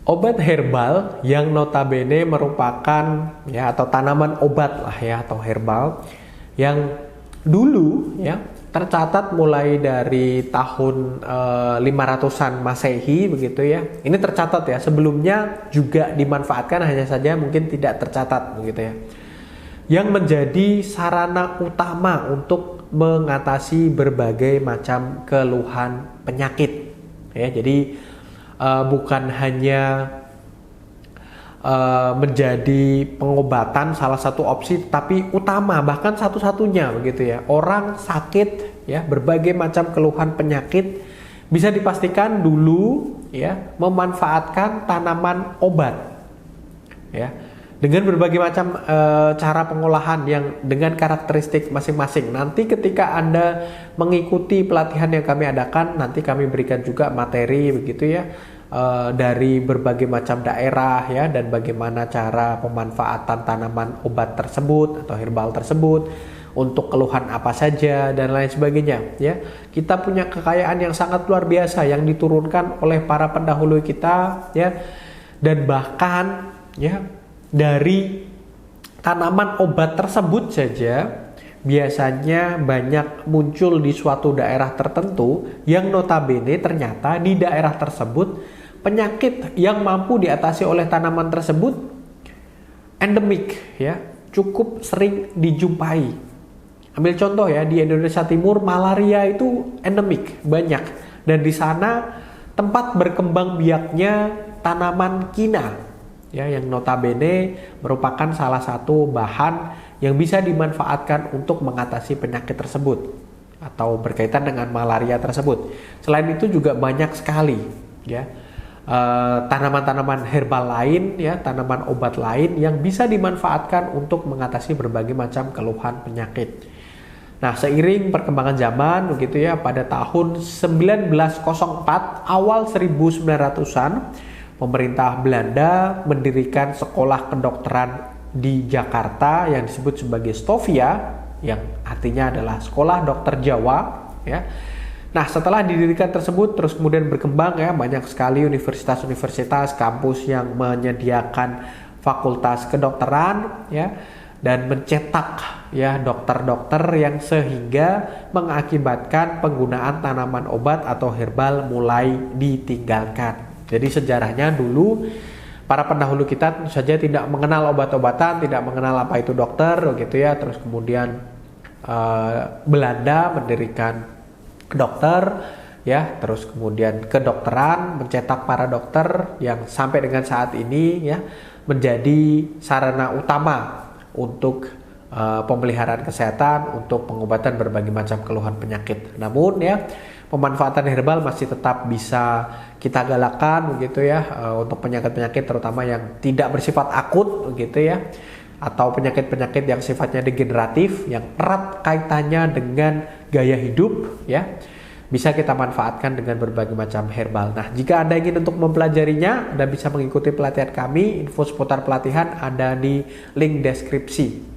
Obat herbal yang notabene merupakan ya atau tanaman obat lah ya atau herbal yang dulu ya tercatat mulai dari tahun 500-an Masehi begitu ya. Ini tercatat ya, sebelumnya juga dimanfaatkan, hanya saja mungkin tidak tercatat begitu ya. Yang menjadi sarana utama untuk mengatasi berbagai macam keluhan penyakit ya. Jadi bukan hanya menjadi pengobatan salah satu opsi, tapi utama bahkan satu-satunya begitu ya. Orang sakit ya berbagai macam keluhan penyakit bisa dipastikan dulu ya memanfaatkan tanaman obat ya dengan berbagai macam cara pengolahan yang dengan karakteristik masing-masing. Nanti ketika Anda mengikuti pelatihan yang kami adakan, nanti kami berikan juga materi begitu ya dari berbagai macam daerah ya, dan bagaimana cara pemanfaatan tanaman obat tersebut atau herbal tersebut untuk keluhan apa saja dan lain sebagainya ya. Kita punya kekayaan yang sangat luar biasa yang diturunkan oleh para pendahulu kita ya, dan bahkan ya dari tanaman obat tersebut saja biasanya banyak muncul di suatu daerah tertentu yang notabene ternyata di daerah tersebut penyakit yang mampu diatasi oleh tanaman tersebut endemik ya, cukup sering dijumpai. Ambil contoh ya, di Indonesia Timur malaria itu endemik, banyak, dan di sana tempat berkembang biaknya tanaman kina ya, yang notabene merupakan salah satu bahan yang bisa dimanfaatkan untuk mengatasi penyakit tersebut atau berkaitan dengan malaria tersebut. Selain itu juga banyak sekali ya tanaman-tanaman herbal lain ya, tanaman obat lain yang bisa dimanfaatkan untuk mengatasi berbagai macam keluhan penyakit. Nah, seiring perkembangan zaman begitu ya, pada tahun 1904 awal 1900-an pemerintah Belanda mendirikan sekolah kedokteran di Jakarta yang disebut sebagai Stovia, yang artinya adalah sekolah dokter Jawa ya. Nah, setelah didirikan tersebut terus kemudian berkembang ya, banyak sekali universitas-universitas, kampus yang menyediakan fakultas kedokteran ya, dan mencetak ya dokter-dokter yang sehingga mengakibatkan penggunaan tanaman obat atau herbal mulai ditinggalkan. Jadi sejarahnya dulu para pendahulu kita tentu saja tidak mengenal obat-obatan, tidak mengenal apa itu dokter gitu ya. Terus kemudian Belanda mendirikan dokter ya, terus kemudian kedokteran mencetak para dokter yang sampai dengan saat ini ya menjadi sarana utama untuk pemeliharaan kesehatan, untuk pengobatan berbagai macam keluhan penyakit. Namun ya, pemanfaatan herbal masih tetap bisa kita galakkan begitu ya, untuk penyakit-penyakit terutama yang tidak bersifat akut begitu ya, atau penyakit-penyakit yang sifatnya degeneratif yang erat kaitannya dengan gaya hidup ya, bisa kita manfaatkan dengan berbagai macam herbal. Nah, jika Anda ingin untuk mempelajarinya, Anda bisa mengikuti pelatihan kami. Info seputar pelatihan ada di link deskripsi.